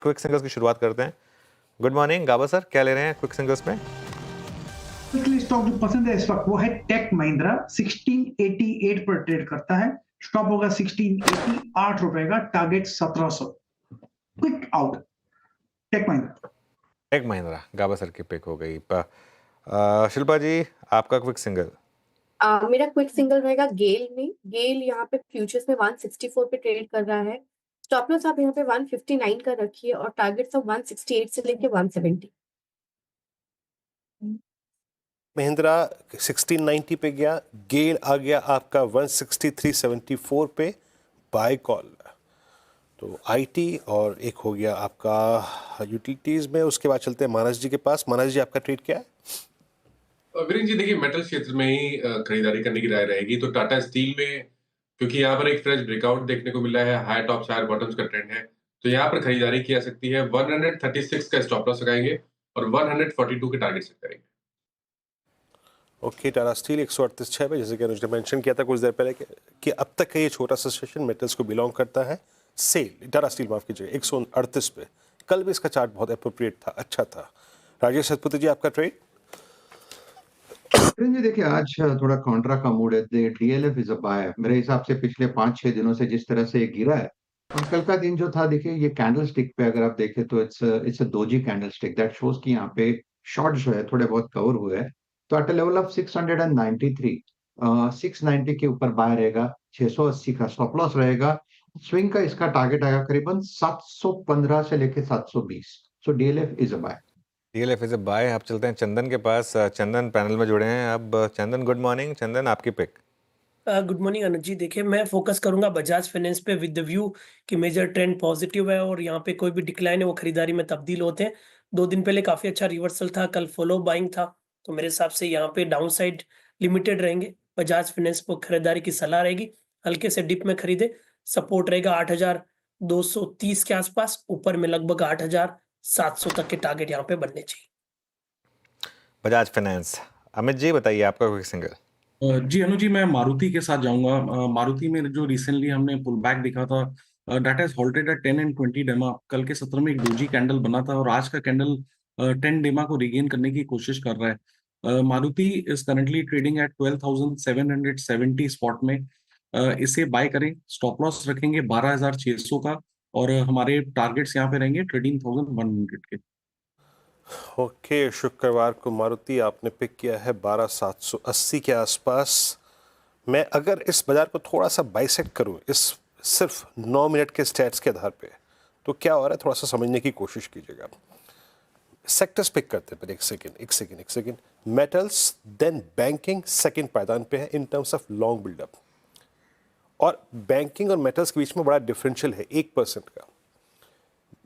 Quick singles की शुरुआत करते हैं। गुड मॉर्निंग गाबा सर, क्या ले रहे हैं क्विक सिंगल्स में? क्विकली स्टॉक जो पसंद है इस वक्त वो है टेक महिंद्रा। 1688 पर ट्रेड करता है। स्टॉप होगा 1680, ₹8 का, target 1700। Quick out Tech Mahindra. Tech Mahindra Gaba sir की पिक हो गई। शिल्पा जी, आपका क्विक सिंगल? मेरा क्विक सिंगल रहेगा गेल में। गेल यहाँ पे फ्यूचर्स में 164 पे ट्रेड कर रहा है। स्टॉप लॉस आप यहाँ पे 159 का रखिए और टारगेट सब 168 से लेके 170। महिंद्रा 1690 पे गया, गेल आ गया आपका 163.74 पे, बाय कॉल। तो आईटी और एक हो गया आपका यूटिलिटीज में। उसके बाद चलते हैं मानस जी के पास। मानस जी, आपका ट्रेड क्या है? वीरेंद्र जी, देखिए मेटल क्षेत्र में ही खरीदारी करने की राय रहेगी। तो टाटा स्टील में, क्योंकि यहाँ पर एक फ्रेश ब्रेकआउट देखने को मिला है, हाई टॉप्स हायर बॉटम्स का ट्रेंड है, तो यहाँ पर खरीदारी की जा सकती है। 136 का स्टॉप लॉस लगाएंगे और 142 के टारगेट सेट करेंगे। ओके, टाटा स्टील 138.6 पे, जैसे कि अनुज ने मेंशन किया था कुछ देर पहले कि अब तक का ये छोटा सा सेशन मेटल्स को बिलोंग करता है। सेल टाटा स्टील, माफ कीजिए, 138 पे। कल भी इसका चार्ट बहुत अप्रोप्रिएट था, अच्छा था। राजेश सतपति जी, आपका ट्रेड? जी देखिए, आज थोड़ा कॉन्ट्रा का मूड है। DLF is a buy. मेरे हिसाब से पिछले 5-6 दिनों से जिस तरह से ये गिरा है, और कल का दिन जो था, देखिए ये कैंडल स्टिक पे अगर आप देखें तो it's a doji candle stick that shows कि यहाँ पे शॉर्ट जो है थोड़े बहुत कवर हुए हैं। तो एट लेवल ऑफ 693, 690 के ऊपर बाय रहेगा। 680 का स्टॉप लॉस रहेगा। स्विंग का इसका टारगेट आएगा करीबन 715 से लेके 720। So DLF is a buy. DLF is a buy. आप चलते हैं चंदन के पास। चंदन पैनल में जुड़े हैं अब। चंदन, गुड मॉर्निंग। चंदन, आपकी pick? Good morning Anuj ji. देखिए, मैं फोकस करूंगा बजाज फाइनेंस पे विद द व्यू कि मेजर ट्रेंड पॉजिटिव है और यहाँ पे कोई भी डिक्लाइन है वो खरीदारी में तब्दील होते हैं। 2 दिन पहले काफी अच्छा रिवर्सल था, कल फॉलो बाइंग था, तो मेरे हिसाब से यहाँ पे डाउन साइड लिमिटेड रहेंगे। बजाज फाइनेंस को खरीदारी की सलाह रहेगी, हल्के से डिप में खरीदे। सपोर्ट रहेगा 8,230 के आसपास, ऊपर में लगभग 8,700 तक के टारगेट यहाँ पे बनने चाहिए। बजाज फाइनेंस। अमित जी, बताइए आपका क्विक सिंगल? जी अनु जी, मैं मारुति के साथ जाऊंगा। मारुति में जो रिसेंटली हमने पुल बैक देखा था, that has halted at 10 and 20 DEMA. कल के सत्र में एक डोजी कैंडल बना था और आज का कैंडल 10 डेमा को रिगेन करने की कोशिश कर रहा है। Maruti is currently trading at 12,770 spot में। इसे बाय करें, स्टॉप लॉस रखेंगे 12,600 का, और हमारे टारगेट्स यहाँ पे रहेंगे 13,100 के। ओके, शुक्रवार को मारुति आपने पिक किया है 12,780 के आसपास। मैं अगर इस बाजार को थोड़ा सा बाइसेक्ट करूं इस सिर्फ 9 मिनट के स्टैट्स के आधार पे, तो क्या हो रहा है थोड़ा सा समझने की कोशिश कीजिएगा। सेक्टर्स पिक करते हैं पर एक second. Metals, then banking second पायदान पे है in terms of long buildup, और बैंकिंग और मेटल्स के बीच में बड़ा डिफरेंशियल है 1% का।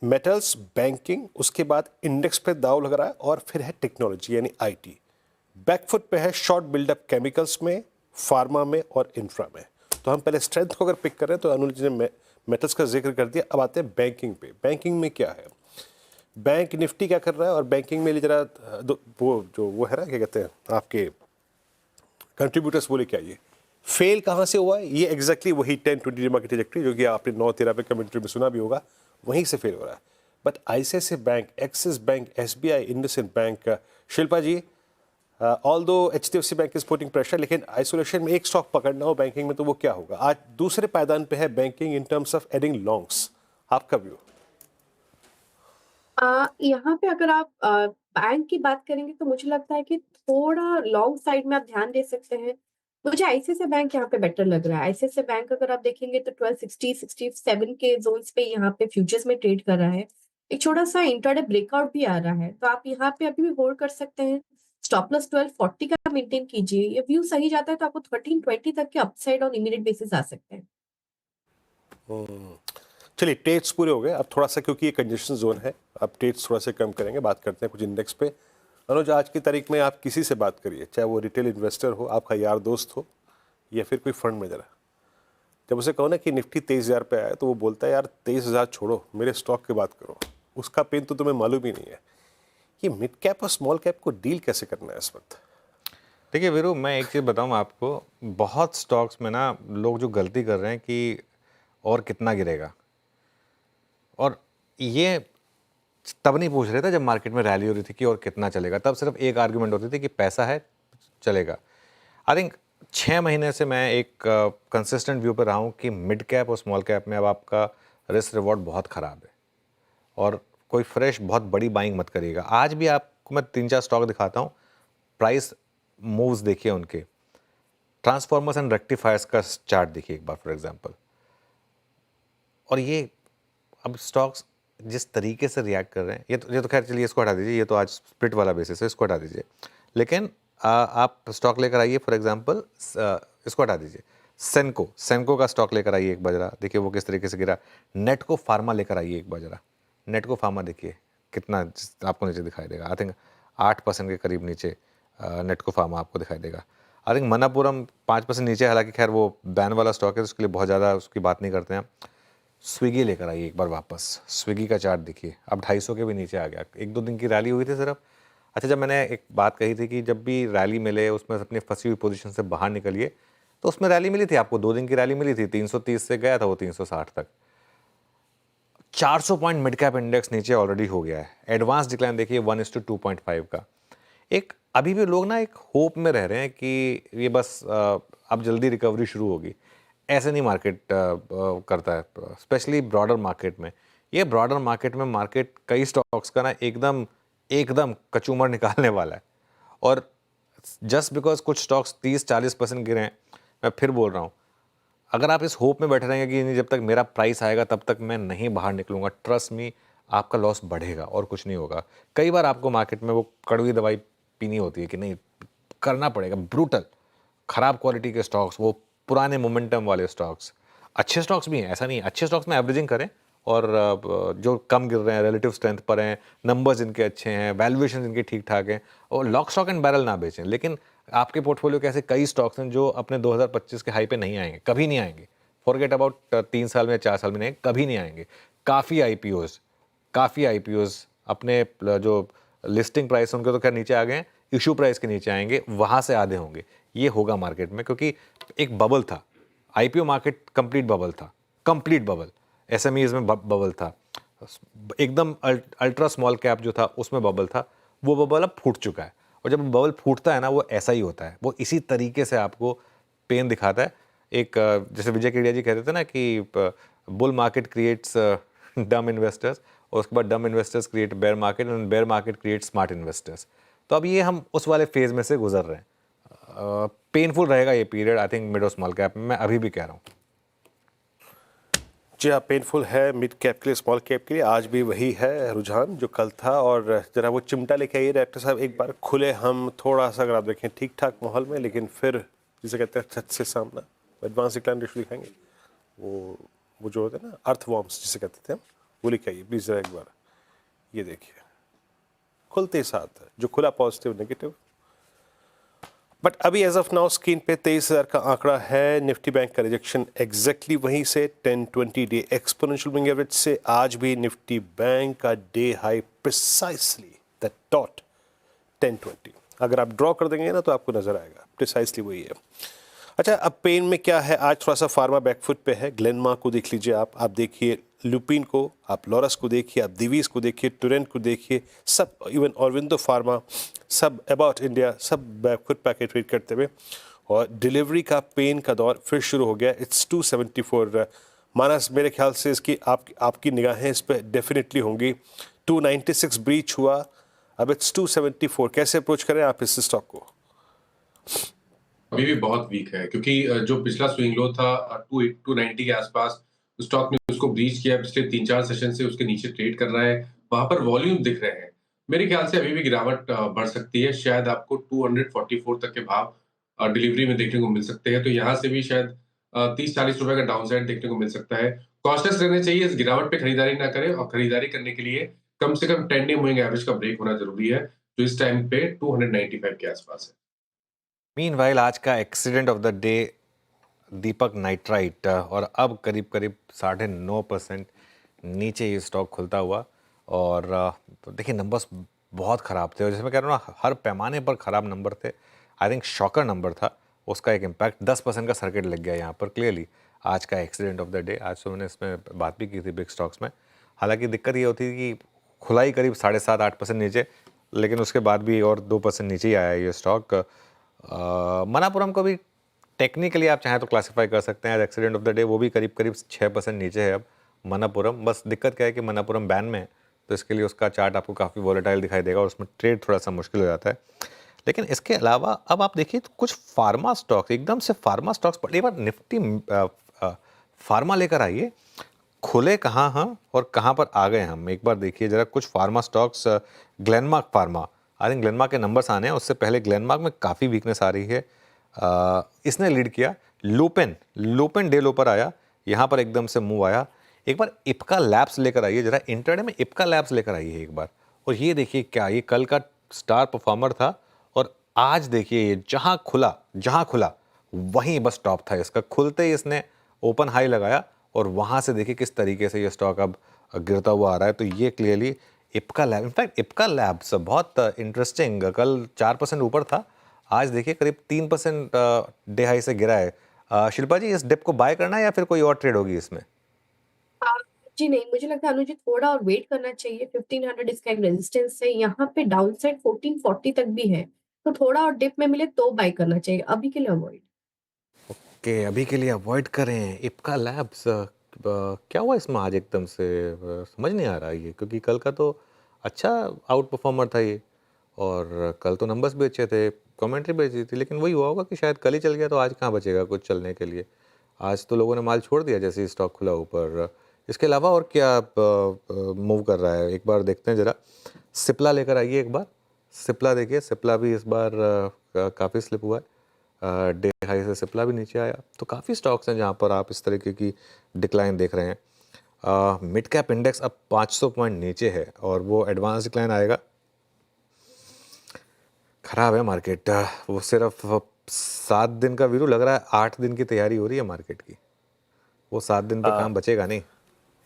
मेटल्स, बैंकिंग, उसके बाद इंडेक्स पे दाव लग रहा है, और फिर है टेक्नोलॉजी यानी आईटी। बैकफुट पे है शॉर्ट बिल्डअप केमिकल्स में, फार्मा में और इंफ्रा में। तो हम पहले स्ट्रेंथ को अगर पिक करें तो अनुज ने मेटल्स का जिक्र कर दिया। अब आते हैं बैंकिंग पे। बैंकिंग में क्या है, बैंक निफ्टी क्या कर रहा है, और बैंकिंग में जरा वो है ना, क्या कहते हैं आपके कंट्रीब्यूटर्स, बोले क्या ये फेल कहाँ से हुआ है? ये एग्जैक्टली वही 10-20 डेमा की ट्रैजेक्टरी जो कि आपने 9-13 पे कमेंट्री में सुना भी होगा, वहीं से फेल हो रहा है। But ICICI bank, Axis bank, SBI, IndusInd bank, Shilpa ji, although HDFC bank is putting pressure, लेकिन आइसोलेशन में एक स्टॉक पकड़ना हो बैंकिंग में तो वो क्या होगा? आज दूसरे पायदान पे है banking in terms of adding longs. आपका व्यू? यहाँ पे अगर आप बैंक की बात करेंगे तो मुझे लगता है कि थोड़ा लॉन्ग साइड में आप ध्यान दे सकते हैं। मुझे आईसीआईसीआई बैंक यहाँ पे बेटर लग रहा है। आईसीआईसीआई बैंक अगर आप देखेंगे तो 1260-67 के जोन्स पे यहाँ पे फ्यूचर्स में ट्रेड कर रहा है। एक छोटा-सा इंट्राडे ब्रेकआउट भी आ रहा है, तो आप यहाँ पे अभी भी होल्ड कर सकते हैं। स्टॉप लॉस 1240 का मेंटेन कीजिए। ये व्यू सही जाता है तो आपको 1320 तक के अपसाइड ऑन इमीडिएट बेसिस आ सकते हैं। चलिए, ट्रेड्स पूरे हो गए। अब थोड़ा सा, क्योंकि ये कंजेशन जोन है, अब ट्रेड्स थोड़ा सा कम करेंगे, बात करते हैं कुछ इंडेक्स पे। अनुज, आज की तारीख में आप किसी से बात करिए, चाहे वो रिटेल इन्वेस्टर हो, आपका यार दोस्त हो, या फिर कोई फंड मैनेजर, जब उसे कहो ना कि निफ्टी 23,000 पे आया, तो वो बोलता है यार 23,000 छोड़ो, मेरे स्टॉक की बात करो। उसका पेन तो तुम्हें मालूम ही नहीं है। ये मिड कैप और स्मॉल कैप को डील कैसे करना है इस वक्त? देखिए वीरू, मैं एक चीज़ बताऊं आपको, बहुत स्टॉक्स में ना लोग जो गलती कर रहे हैं कि और कितना गिरेगा, और ये तब नहीं पूछ रहे थे जब मार्केट में रैली हो रही थी कि और कितना चलेगा, तब सिर्फ एक आर्ग्यूमेंट होती थी कि पैसा है चलेगा। आई थिंक 6 महीने से मैं एक कंसिस्टेंट व्यू पर रहा हूँ कि मिड कैप और स्मॉल कैप में अब आपका रिस्क रिवॉर्ड बहुत ख़राब है और कोई फ्रेश बहुत बड़ी बाइंग मत करिएगा। आज भी आपको मैं 3-4 स्टॉक दिखाता हूँ, प्राइस मूव्स देखिए उनके, ट्रांसफॉर्मर्स एंड रेक्टिफायर्स का चार्ट देखिए एक बार फॉर एग्जांपल। और ये अब स्टॉक्स जिस तरीके से रिएक्ट कर रहे हैं, ये तो खैर चलिए इसको हटा दीजिए, ये तो आज स्प्लिट वाला बेसिस है, इसको हटा दीजिए। लेकिन आप स्टॉक लेकर आइए फॉर एग्जांपल, इसको हटा दीजिए, सेनको का स्टॉक लेकर आइए एक बार जरा, देखिए वो किस तरीके से गिरा। नेटको फार्मा लेकर आइए एक बार जरा, नेटको फार्मा देखिए कितना आपको नीचे दिखाई देगा। आई थिंक 8% के करीब नीचे नेटको फार्मा आपको दिखाई देगा। आई थिंक मनापुरम 5% नीचे, हालांकि खैर वो बैन वाला स्टॉक है तो उसके लिए बहुत ज़्यादा उसकी बात नहीं करते हैं। स्विगी लेकर आइए एक बार वापस, स्विगी का चार्ट देखिए अब 250 के भी नीचे आ गया। 1-2 दिन की रैली हुई थी सिर्फ। अच्छा, जब मैंने एक बात कही थी कि जब भी रैली मिले उसमें अपनी फंसी हुई पोजीशन से बाहर निकलिए, तो उसमें रैली मिली थी आपको, 2 दिन की रैली मिली थी, 330 से गया था वो 360 तक। 400 पॉइंट मिड कैप इंडेक्स नीचे ऑलरेडी हो गया है। एडवांस डिक्लाइन देखिए 1:2.5 का। एक अभी भी लोग ना एक होप में रह रहे हैं कि ये बस अब जल्दी रिकवरी शुरू होगी। ऐसे नहीं मार्केट करता है, स्पेशली ब्रॉडर मार्केट में। ये ब्रॉडर मार्केट में मार्केट कई स्टॉक्स का ना एकदम कचूमर निकालने वाला है। और जस्ट बिकॉज कुछ स्टॉक्स 30-40% गिरे हैं, मैं फिर बोल रहा हूँ, अगर आप इस होप में बैठे रहेंगे कि नहीं जब तक मेरा प्राइस आएगा तब तक मैं नहीं बाहर निकलूंगा, ट्रस्ट मी आपका लॉस बढ़ेगा और कुछ नहीं होगा। कई बार आपको मार्केट में वो कड़वी दवाई पीनी होती है कि नहीं करना पड़ेगा, ब्रूटल ख़राब क्वालिटी के स्टॉक्स, वो पुराने मोमेंटम वाले स्टॉक्स। अच्छे स्टॉक्स भी हैं, ऐसा नहीं, अच्छे स्टॉक्स में एवरेजिंग करें और जो कम गिर रहे हैं रिलेटिव स्ट्रेंथ पर हैं, नंबर्स इनके अच्छे हैं, वैल्यूएशन इनके ठीक ठाक हैं, और लॉक स्टॉक एंड बैरल ना बेचें। लेकिन आपके पोर्टफोलियो के ऐसे कई स्टॉक्स हैं जो अपने 2025 के हाई पे नहीं आएंगे, कभी नहीं आएंगे। फॉरगेट अबाउट 3 साल में 4 साल में नहीं, कभी नहीं आएंगे। काफ़ी आईपीओज अपने जो लिस्टिंग प्राइस उनके तो खैर नीचे आ गए हैं, इशू प्राइस के नीचे आएंगे, वहाँ से आधे होंगे। ये होगा मार्केट में, क्योंकि एक बबल था, आईपीओ मार्केट कंप्लीट बबल था, कंप्लीट बबल। एसएमईज में बबल था, एकदम अल्ट्रा स्मॉल कैप जो था उसमें बबल था, वो बबल अब फूट चुका है। और जब बबल फूटता है ना, वो ऐसा ही होता है, वो इसी तरीके से आपको पेन दिखाता है। एक जैसे विजय केडिया जी कहते थे ना कि bull market creates dumb investors, और उसके बाद dumb investors create bear market, and bear market create smart investors. तो अब ये हम उस वाले फेज में से गुजर रहे हैं। पेनफुल रहेगा ये पीरियड, आई थिंक मिड और स्मॉल कैप में, मैं अभी भी कह रहा हूँ। जी हाँ, पेनफुल है मिड कैप के लिए, स्मॉल कैप के लिए। आज भी वही है रुझान जो कल था। और जरा वो चिमटा लेके आइए डायरेक्टर साहब, एक बार खुले हम थोड़ा सा, अगर आप देखें ठीक ठाक माहौल में, लेकिन फिर जिसे कहते हैं छत से सामना, एडवांस डिक्लाइन रेशियो दिखाएंगे, वो जो होते हैं ना अर्थवॉर्म्स जिसे कहते थे हम, वो लेके आइए प्लीज़ जरा एक बार। ये देखिए खुलते साथ जो खुला पॉजिटिव नेगेटिव। बट अभी एज ऑफ नाउ स्क्रीन पे 23,000 का आंकड़ा है। निफ्टी बैंक का रिजेक्शन एग्जैक्टली वहीं से 10-20 डे एक्सपोनेंशियल मूविंग एवरेज से। आज भी निफ्टी बैंक का day high precisely the dot 1020। अगर आप ड्रॉ कर देंगे ना तो आपको नजर आएगा प्रिसाइसली वही है। अच्छा, अब पेन में क्या है, आज थोड़ा सा फार्मा बैकफुट पे है। ग्लेनमार्क को देख लीजिए आप देखिए लुपिन को, आप लॉरस को देखिए, आप दिवीज को देखिए, टोरेंट को देखिए, सब इवन ऑरविंदो फार्मा, सब अबाउट इंडिया, सब बैकफुट पैकेट ट्रेड करते हुए। और डिलीवरी का पेन का दौर फिर शुरू हो गया। इट्स 274 मानस, मेरे ख्याल से इसकी आपकी निगाहें इस पर डेफिनेटली होंगी। 296 ब्रीच हुआ, अब इट्स 274। कैसे अप्रोच करें आप इस स्टॉक को? अभी भी बहुत वीक है, क्योंकि जो पिछला स्विंग लो था 290 के आसपास, स्टॉक ने उसको ब्रीच किया। पिछले 3-4 सेशन से उसके नीचे ट्रेड कर रहा है, वहां पर वॉल्यूम दिख रहे हैं। मेरे ख्याल से अभी भी गिरावट बढ़ सकती है। शायद आपको 244 तक के भाव डिलीवरी में देखने को मिल सकते हैं। तो यहाँ से भी शायद 30-40 रुपए का डाउनसाइड देखने को मिल सकता है। कॉशियस रहना चाहिए, इस गिरावट पे खरीदारी ना करें, और खरीदारी करने के लिए कम से कम 10 डे मूविंग एवरेज का ब्रेक होना जरूरी है, जो इस टाइम पे 295 के आसपास है। मीनवाइल आज का accident of the day Deepak nitrite, और अब करीब 9.5% नीचे ये स्टॉक खुलता हुआ। और देखिए नंबर्स बहुत ख़राब थे, और जैसे मैं कह रहा हूँ ना, हर पैमाने पर ख़राब नंबर थे। आई थिंक शॉकर नंबर था, उसका एक इम्पैक्ट 10% का सर्किट लग गया यहाँ पर क्लियरली। आज का एक्सीडेंट ऑफ द डे, आज तो मैंने इसमें बात भी की थी बिग स्टॉक्स में। हालांकि दिक्कत ये होती थी कि खुला ही करीब 7.5-8% नीचे, लेकिन उसके बाद भी और 2% नीचे ही आया है ये स्टॉक। मनापुरम को भी टेक्निकली आप चाहें तो क्लासिफाई कर सकते हैं as accident of the day, वो भी करीब करीब 6% नीचे है अब मनापुरम। बस दिक्कत क्या है कि मनापुरम बैन में है, तो इसके लिए उसका चार्ट आपको काफ़ी वॉलेटाइल दिखाई देगा और उसमें ट्रेड थोड़ा सा मुश्किल हो जाता है। लेकिन इसके अलावा अब आप देखिए तो कुछ फार्मा स्टॉक्स, एकदम से फार्मा स्टॉक्स पर एक बार निफ्टी फार्मा लेकर आइए, खुले कहाँ हैं और कहाँ पर आ गए हम, एक बार देखिए जरा कुछ pharma stocks. Glenmark pharma, I think Glenmark के नंबर्स आने हैं, उससे पहले ग्लेनमार्क में काफ़ी वीकनेस आ रही है। इसने लीड किया। लुपिन डे लो पर आया, यहाँ पर एकदम से मूव आया। एक बार इप्का लैब्स लेकर आइए जरा, इंटरडे में इप्का लैब्स लेकर आइए एक बार, और ये देखिए क्या ये कल का स्टार परफॉर्मर था और आज देखिए ये जहाँ खुला वहीं बस टॉप था इसका। खुलते ही इसने ओपन हाई लगाया और वहाँ से देखिए किस तरीके से ये स्टॉक अब गिरता हुआ आ रहा है। तो ये clearly Ipca lab, in fact Ipca labs बहुत इंटरेस्टिंग, कल 4% ऊपर था, आज देखिए करीब 3% डे हाई से गिरा है। शिल्पा जी, इस डिप को बाय करना है या फिर कोई और ट्रेड होगी इसमें? आ, जी नहीं, मुझे लगता है अनुज जी थोड़ा और वेट करना चाहिए। 1500 इसका एक रेजिस्टेंस है, यहाँ पे डाउन साइड 1440 तक भी है, तो थोड़ा और डिप में मिले तो बाय करना चाहिए, अभी के लिए अवॉइड। ओके, अभी के लिए अवॉइड करें इप्का लैब्स। क्या हुआ इसमें आज एकदम से, समझ नहीं आ रहा ये, क्योंकि कल का तो अच्छा आउट परफॉर्मर था ये, और कल तो नंबर्स भी अच्छे थे, कमेंट्री भी अच्छी थी, लेकिन वही हुआ होगा कि शायद कल ही चल गया तो आज कहाँ बचेगा कुछ चलने के लिए। आज तो लोगों ने माल छोड़ दिया जैसे ही स्टॉक खुला ऊपर। इसके अलावा और क्या मूव कर रहा है, एक बार देखते हैं जरा। सिप्ला लेकर आइए एक बार। सिप्ला देखिए, सिप्ला भी इस बार काफ़ी स्लिप हुआ है, डे हाई से सिप्ला भी नीचे आया। तो काफ़ी स्टॉक्स हैं जहाँ पर आप इस तरीके की डिक्लाइन देख रहे हैं। मिड कैप इंडेक्स अब 500 पॉइंट नीचे है और वो एडवांस डिक्लाइन आएगा। खराब है मार्केट, वो सिर्फ 7 दिन का वीरू लग रहा है, 8 दिन की तैयारी हो रही है मार्केट की, वो 7 दिन पे काम बचेगा नहीं।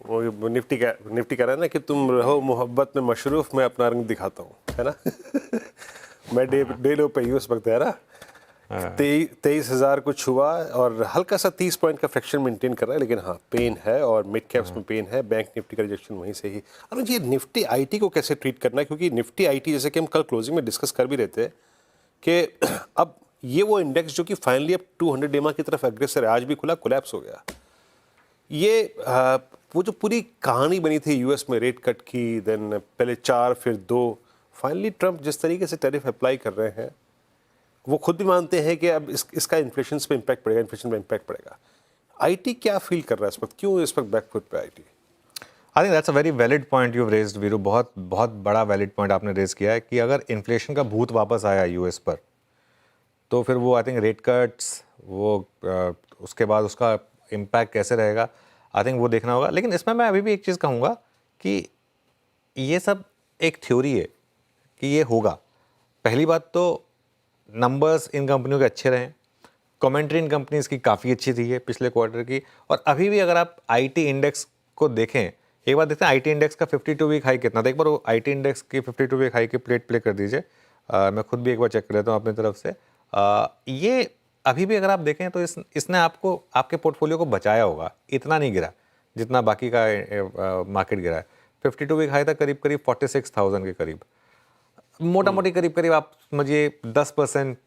वो निफ्टी कह रहा है ना कि तुम रहो मोहब्बत में मशरूफ, मैं अपना रंग दिखाता हूँ, है ना। मैं डे लो पे ही उस वक्त है ना, 23,000 कुछ हुआ और हल्का सा 30 पॉइंट का फ्रैक्शन मेंटेन कर रहा है, लेकिन हाँ पेन है और मिड कैप्स में पेन है। बैंक निफ्टी का रिजेक्शन वहीं से ही। अनुज, ये निफ्टी आईटी को कैसे ट्रीट करना है, क्योंकि निफ्टी आईटी जैसे कि हम कल क्लोजिंग में डिस्कस कर भी रहे थे कि अब ये वो इंडेक्स जो कि फाइनली अब 200 डेमा की तरफ एग्रेसर है, आज भी खुला कोलैप्स हो गया। ये वो जो पूरी कहानी बनी थी यूएस में रेट कट की, देन पहले 4 फिर 2, फाइनली ट्रंप जिस तरीके से टैरिफ अप्लाई कर रहे हैं, वो खुद भी मानते हैं कि अब इसका इन्फ्लेशन पे इम्पैक्ट पड़ेगा, इन्फ्लेशन पे इम्पैक्ट पड़ेगा। आईटी क्या फील कर रहा है इस वक्त, क्यों इस वक्त बैकफुट पे IT? I think that's a very valid point you raised Veeru, बहुत बहुत बड़ा वैलिड पॉइंट आपने रेज किया है कि अगर इन्फ्लेशन का भूत वापस आया यूएस पर, तो फिर वो आई थिंक रेट कट्स, वो उसके बाद उसका इम्पैक्ट कैसे रहेगा, आई थिंक वो देखना होगा। लेकिन इसमें मैं अभी भी एक चीज़ कहूँगा कि ये सब एक थ्योरी है कि ये होगा। पहली बात तो नंबर्स इन कंपनियों के अच्छे रहे, कमेंट्री इन कंपनीज की काफ़ी अच्छी थी है पिछले क्वार्टर की, और अभी भी अगर आप आईटी इंडेक्स को देखें, एक बार देखते हैं आईटी इंडेक्स का 52 वीक हाई कितना था, एक बार वो आईटी इंडेक्स की 52 वीक हाई की प्लेट प्ले कर दीजिए। मैं खुद भी एक बार चेक कर लेता हूँ अपनी तरफ से। ये अभी भी अगर आप देखें तो इसने आपको आपके पोर्टफोलियो को बचाया होगा, इतना नहीं गिरा जितना बाकी का मार्केट गिरा है। 52 वीक हाई था करीब करीब 46,000 के करीब, मोटा मोटी करीब करीब आप समझिए 10%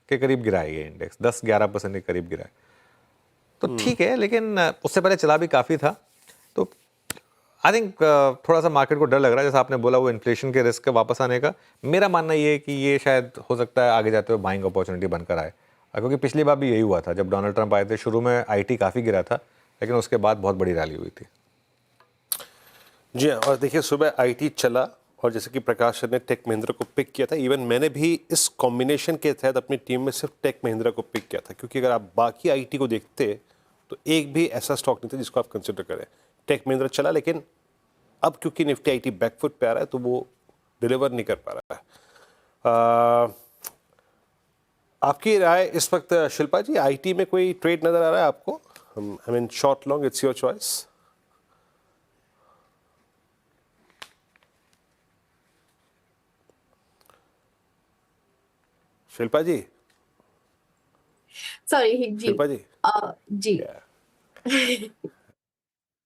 के करीब गिरा है ये इंडेक्स, 10-11% के करीब गिरा है। तो ठीक है, लेकिन उससे पहले चला भी काफ़ी था। तो आई थिंक थोड़ा सा मार्केट को डर लग रहा है, जैसा आपने बोला वो इन्फ्लेशन के रिस्क के वापस आने का। मेरा मानना ये है कि ये शायद हो सकता है आगे जाते हुए बाइंग अपॉर्चुनिटी बनकर आए, क्योंकि पिछली बार भी यही हुआ था जब डोनाल्ड ट्रंप आए थे। शुरू में आईटी काफ़ी गिरा था, लेकिन उसके बाद बहुत बड़ी रैली हुई थी। जी हाँ, और देखिए सुबह आईटी चला और जैसे कि प्रकाश सर ने टेक महिंद्रा को पिक किया था, इवन मैंने भी इस कॉम्बिनेशन के तहत अपनी टीम में सिर्फ टेक महिंद्रा को पिक किया था, क्योंकि अगर आप बाकी आईटी को देखते तो एक भी ऐसा स्टॉक नहीं था जिसको आप कंसिडर करें। टेक महिंद्रा चला, लेकिन अब क्योंकि निफ्टी आईटी बैकफुट पे आ रहा है तो वो डिलीवर नहीं कर पा रहा है। आपकी राय इस वक्त शिल्पा जी, आईटी में कोई ट्रेड नजर आ रहा है आपको? I mean short long, it's your choice. Shilpa ji, sorry ji. Shilpa ji, ji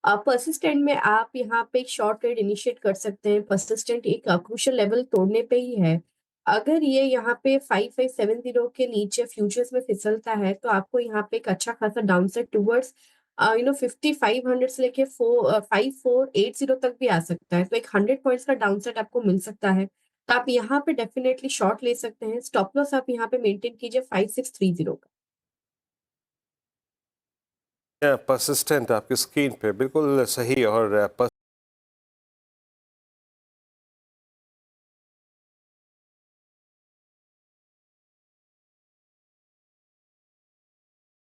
Persistent में आप यहाँ पे एक शॉर्ट ट्रेड इनिशिएट कर सकते हैं। परसिस्टेंट एक क्रूशियल लेवल तोड़ने पे ही है। अगर ये यहाँ पे 5570 के नीचे फ्यूचर्स में फिसलता है तो आपको यहाँ पे एक अच्छा खासा डाउनसाइड टुवर्ड्स 5500 से लेके 5480 तक भी आ सकता है। तो एक 100 पॉइंट्स का डाउनसाइड आपको मिल सकता है। तो आप यहाँ पे डेफिनेटली शॉर्ट ले सकते हैं। स्टॉप लॉस आप यहाँ पे मेंटेन कीजिए 5630 का। परसिस्टेंट आपकी स्क्रीन पे बिल्कुल सही और